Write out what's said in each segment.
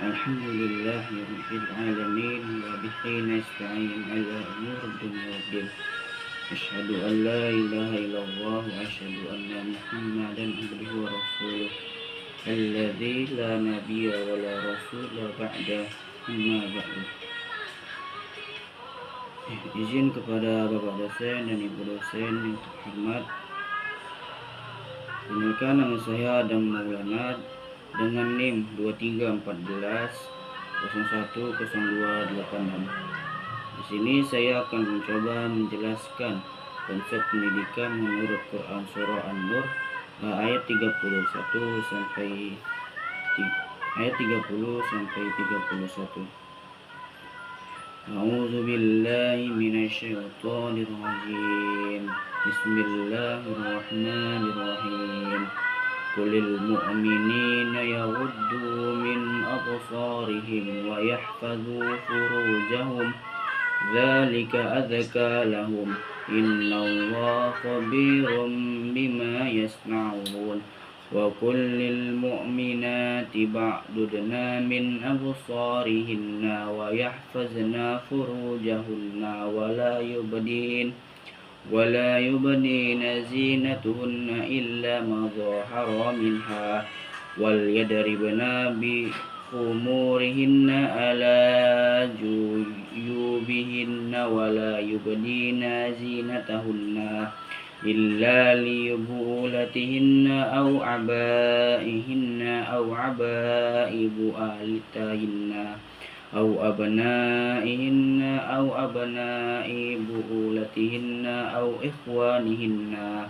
Alhamdulillahirabbil alamin wa bihi nasta'in ala umur dunya waddin. Asyhadu an la ilaha illallah wa asyhadu anna Muhammadan abduhu wa rasuluh alladzi la nabiyya wa la rasula ba'da, amma ba'du. Izin kepada Bapak dosen dan Ibu dosen yang terhormat, perkenalkan nama saya Adam Maulana dengan NIM 2314010286. Di sini saya akan mencoba menjelaskan konsep pendidikan menurut Quran Surah An-Nur ayat 30 sampai 31. A'udzu billahi minasyaitonir rajim. Bismillahirrahmanirrahim. Qulil mu'minina yaghuddu min absarihim wa yahfazu furujahum dzalika adzka lahum innallaha khabirum bima yasna'un. Wa kullil mu'minati ba'dudna min absarihinna wa yahfazna furujahunna wa la yubdina zinatuhunna illa ma dhahara minha wal yadribna bi khumurihinna ala juyubihinna wa la yubdina zinatahunna illa liyubulatihinna aw abaihinna aw abai bu'alitahinna aw abnaihinna aw abnai bu'ulatihinna aw ikhwanihinna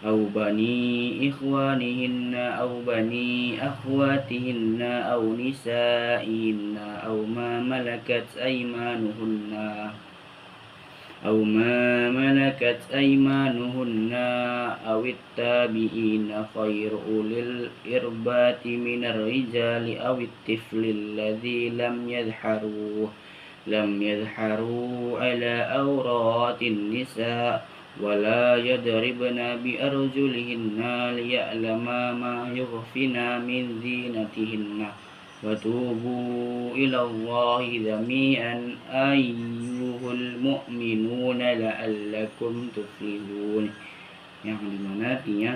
aw bani ikhwanihinna aw bani akhwatihinna aw nisaihinna aw ma malakat aymanuhunna أو ما ملكت أيمانهن أو التابعين غير أولي الإربة من الرجال أو الطفل الذي لم يظهروا على عورات النساء ولا يضربن بأرجلهن ليعلم ما يخفين من زينتهن وتوبوا إلى الله جميعا أيها المؤمنون لعلكم تفلحون. Yang dimana artinya,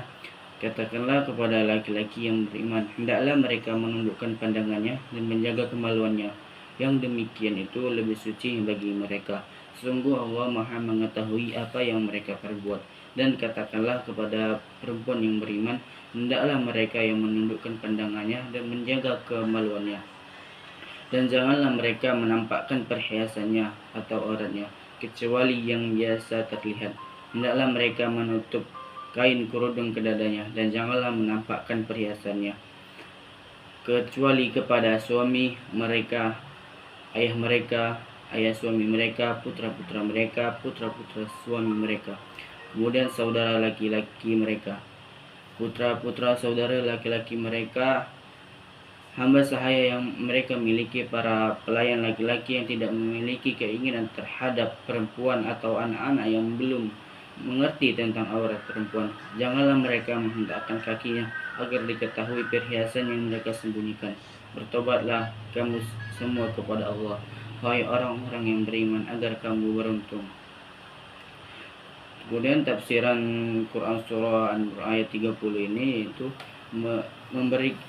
katakanlah kepada laki-laki yang beriman, hendaklah mereka menundukkan pandangannya dan menjaga kemaluannya. Yang demikian itu lebih suci bagi mereka. Sungguh Allah Maha mengetahui apa yang mereka perbuat. Dan katakanlah kepada perempuan yang beriman, hendaklah mereka yang menundukkan pandangannya dan menjaga kemaluannya. Dan janganlah mereka menampakkan perhiasannya atau auratnya, kecuali yang biasa terlihat. Hendaklah mereka menutup kain kerudung ke dadanya, dan janganlah menampakkan perhiasannya, kecuali kepada suami mereka, ayah mereka, ayah suami mereka, putra-putra mereka, putra-putra suami mereka, kemudian saudara laki-laki mereka, putra-putra saudara laki-laki mereka, hamba sahaya yang mereka miliki, para pelayan laki-laki yang tidak memiliki keinginan terhadap perempuan atau anak-anak yang belum mengerti tentang aurat perempuan. Janganlah mereka menghendakkan kakinya agar diketahui perhiasan yang mereka sembunyikan. Bertobatlah kamu semua kepada Allah, hai orang-orang yang beriman, agar kamu beruntung. Kemudian tafsiran Quran Surah An-Nur ayat 30 ini itu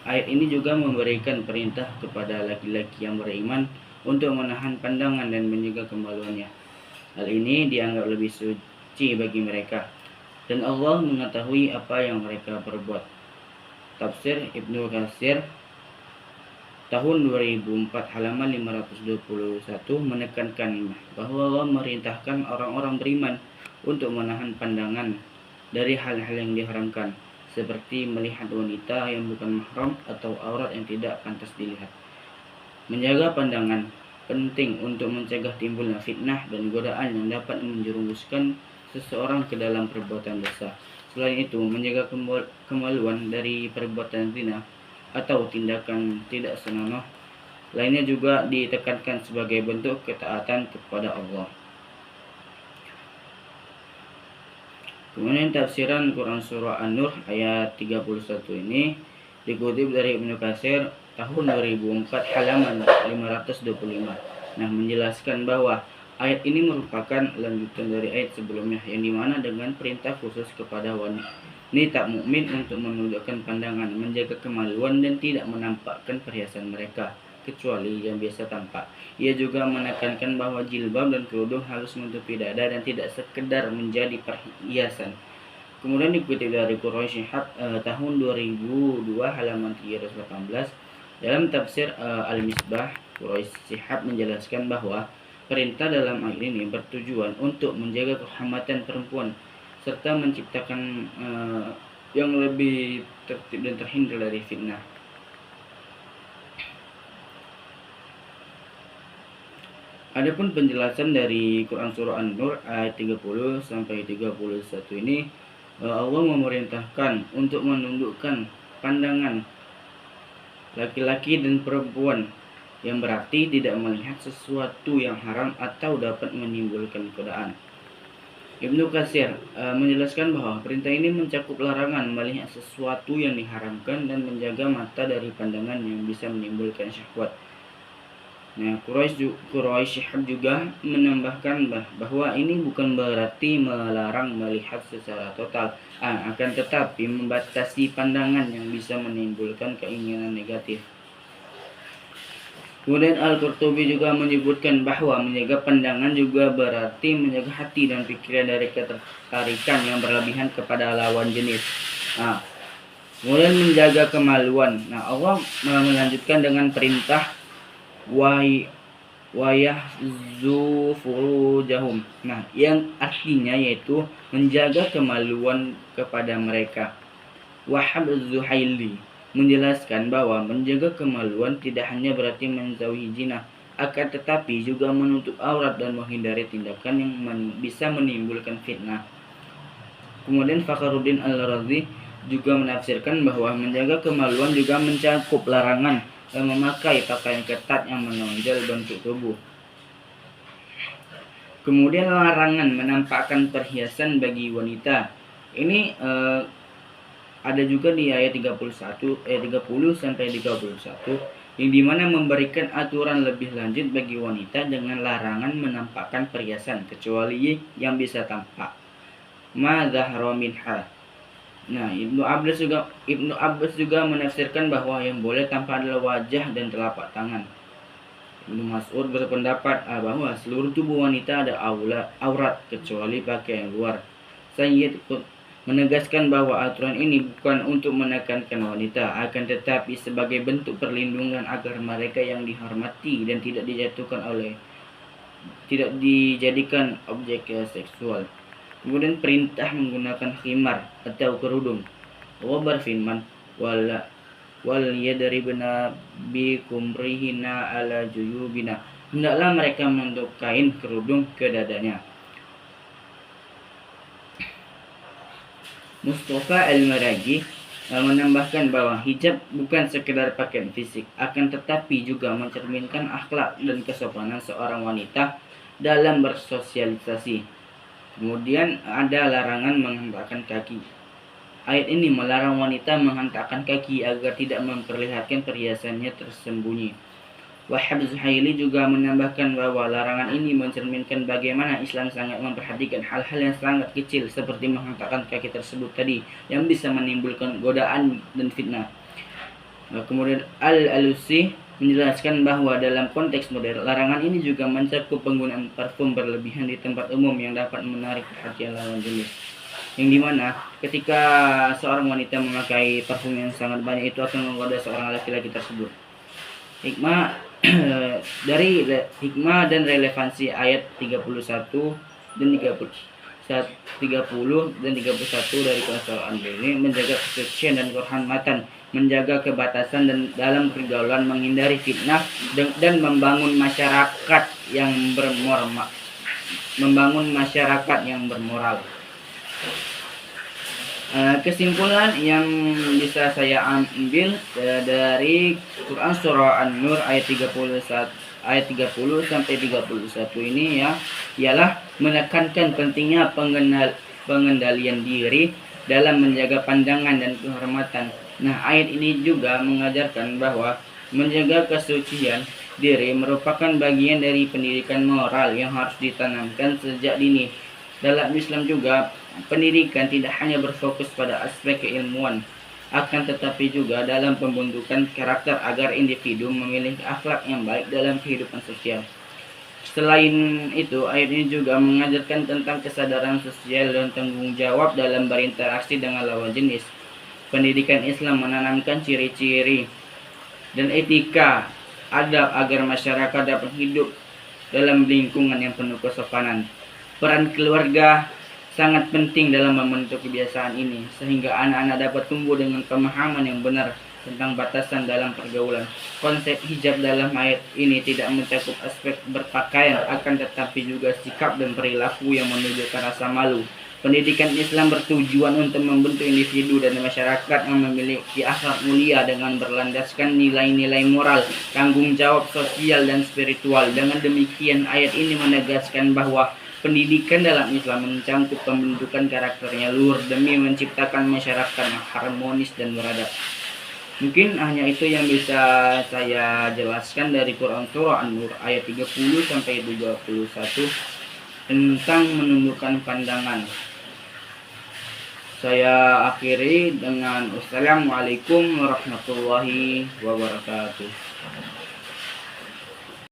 ayat ini juga memberikan perintah kepada laki-laki yang beriman untuk menahan pandangan dan menjaga kemaluannya. Hal ini dianggap lebih suci bagi mereka, dan Allah mengetahui apa yang mereka perbuat. Tafsir Ibnu Katsir tahun 2004 halaman 521 menekankan bahwa Allah merintahkan orang-orang beriman untuk menahan pandangan dari hal-hal yang diharamkan, seperti melihat wanita yang bukan mahram atau aurat yang tidak pantas dilihat. Menjaga pandangan penting untuk mencegah timbulnya fitnah dan godaan yang dapat menjerumuskan seseorang ke dalam perbuatan dosa. Selain itu, menjaga kemaluan dari perbuatan zina atau tindakan tidak senonoh lainnya juga ditekankan sebagai bentuk ketaatan kepada Allah. Kemudian tafsiran Quran Surah An-Nur ayat 31 ini dikutip dari Ibnu Katsir tahun 2004 halaman 525. Nah, menjelaskan bahwa ayat ini merupakan lanjutan dari ayat sebelumnya yang dimana dengan perintah khusus kepada wanita mukmin untuk menundukkan pandangan, menjaga kemaluan dan tidak menampakkan perhiasan mereka kecuali yang biasa tampak. Ia juga menekankan bahwa jilbab dan kerudung harus menutupi dada dan tidak sekedar menjadi perhiasan. Kemudian dikutip dari Quraisy Shihab tahun 2002 halaman 318 dalam tafsir Al-Misbah, Quraisy Shihab menjelaskan bahwa perintah dalam ayat ini bertujuan untuk menjaga kehormatan perempuan serta menciptakan yang lebih tertib dan terhindar dari fitnah. Adapun penjelasan dari Quran surah An-Nur ayat 30 sampai 31 ini, Allah memerintahkan untuk menundukkan pandangan laki-laki dan perempuan, yang berarti tidak melihat sesuatu yang haram atau dapat menimbulkan godaan. Ibnu Katsir menjelaskan bahwa perintah ini mencakup larangan melihat sesuatu yang diharamkan dan menjaga mata dari pandangan yang bisa menimbulkan syahwat. Nah, Quraisy Shihab juga menambahkan bahwa ini bukan berarti melarang melihat secara total, akan tetapi membatasi pandangan yang bisa menimbulkan keinginan negatif. Kemudian Al-Qurtubi juga menyebutkan bahwa menjaga pandangan juga berarti menjaga hati dan pikiran dari ketertarikan yang berlebihan kepada lawan jenis. Kemudian menjaga kemaluan. Nah, Allah melanjutkan dengan perintah wayahzu furujahum. Nah, yang artinya yaitu menjaga kemaluan kepada mereka. Wahab Az-Zuhaili menjelaskan bahwa menjaga kemaluan tidak hanya berarti menjauhi zina, akan tetapi juga menutup aurat dan menghindari tindakan yang bisa menimbulkan fitnah. Kemudian Fakhruddin Al-Razi juga menafsirkan bahwa menjaga kemaluan juga mencakup larangan memakai pakaian ketat yang menonjol bentuk tubuh. Kemudian larangan menampakkan perhiasan bagi wanita. Ini ada juga di ayat 30 sampai 31 yang dimana memberikan aturan lebih lanjut bagi wanita dengan larangan menampakkan perhiasan kecuali yang bisa tampak. Ma zahra minha. Nah, Ibnu Abbas juga menafsirkan bahwa yang boleh tampak adalah wajah dan telapak tangan. Ibnu Mas'ud berpendapat bahwa seluruh tubuh wanita ada aurat kecuali pakaian luar. Sayyid menegaskan bahwa aturan ini bukan untuk menekankan wanita, akan tetapi sebagai bentuk perlindungan agar mereka yang dihormati dan tidak dijadikan objek seksual. Kemudian perintah menggunakan khimar atau kerudung. Allah berfirman, wal yadribna bi kumrihina ala juyubina. Hendaklah mereka menutup kain kerudung ke dadanya. Mustafa Al-Maraghi menambahkan bahwa hijab bukan sekedar pakaian fisik, akan tetapi juga mencerminkan akhlak dan kesopanan seorang wanita dalam bersosialisasi. Kemudian ada larangan menghentakkan kaki. Ayat ini melarang wanita menghentakkan kaki agar tidak memperlihatkan perhiasannya tersembunyi. Wahab Zuhaili juga menambahkan bahwa larangan ini mencerminkan bagaimana Islam sangat memperhatikan hal-hal yang sangat kecil seperti menghentakkan kaki tersebut tadi yang bisa menimbulkan godaan dan fitnah. Kemudian Al-Alusi menjelaskan bahwa dalam konteks modern, larangan ini juga mencakup penggunaan parfum berlebihan di tempat umum yang dapat menarik perhatian lawan jenis. Yang dimana ketika seorang wanita memakai parfum yang sangat banyak itu akan menggoda seorang laki-laki tersebut. Hikmah dari hikmah dan relevansi ayat 31 dan 30 dan 31 dari Quran ini menjaga kesucian dan kehormatan, menjaga kebatasan dan dalam pergaulan, menghindari fitnah dan membangun masyarakat yang bermoral. Kesimpulan yang bisa saya ambil dari Quran surah An-Nur ayat 30 sampai 31 ini ialah menekankan pentingnya pengendalian diri dalam menjaga pandangan dan kehormatan. Nah, ayat ini juga mengajarkan bahwa Menjaga kesucian diri merupakan bagian dari pendidikan moral yang harus ditanamkan sejak dini. Dalam Islam juga, pendidikan tidak hanya berfokus pada aspek keilmuan, akan tetapi juga dalam pembentukan karakter agar individu memiliki akhlak yang baik dalam kehidupan sosial. Selain itu, ayat ini juga mengajarkan tentang kesadaran sosial dan tanggung jawab dalam berinteraksi dengan lawan jenis. Pendidikan Islam menanamkan ciri-ciri dan etika adab agar masyarakat dapat hidup dalam lingkungan yang penuh kesopanan. Peran keluarga sangat penting dalam membentuk kebiasaan ini, sehingga anak-anak dapat tumbuh dengan pemahaman yang benar tentang batasan dalam pergaulan. Konsep hijab dalam ayat ini tidak mencakup aspek berpakaian, akan tetapi juga sikap dan perilaku yang menunjukkan rasa malu. Pendidikan Islam bertujuan untuk membentuk individu dan masyarakat yang memiliki akhlak mulia dengan berlandaskan nilai-nilai moral, tanggung jawab sosial dan spiritual. Dengan demikian, ayat ini menegaskan bahwa pendidikan dalam Islam mencakup pembentukan karakternya luhur demi menciptakan masyarakat yang harmonis dan beradab. Mungkin hanya itu yang bisa saya jelaskan dari Quran Surah An-Nur ayat 30 sampai 21 tentang menumbuhkan pandangan. Saya akhiri dengan Wassalamualaikum warahmatullahi wabarakatuh.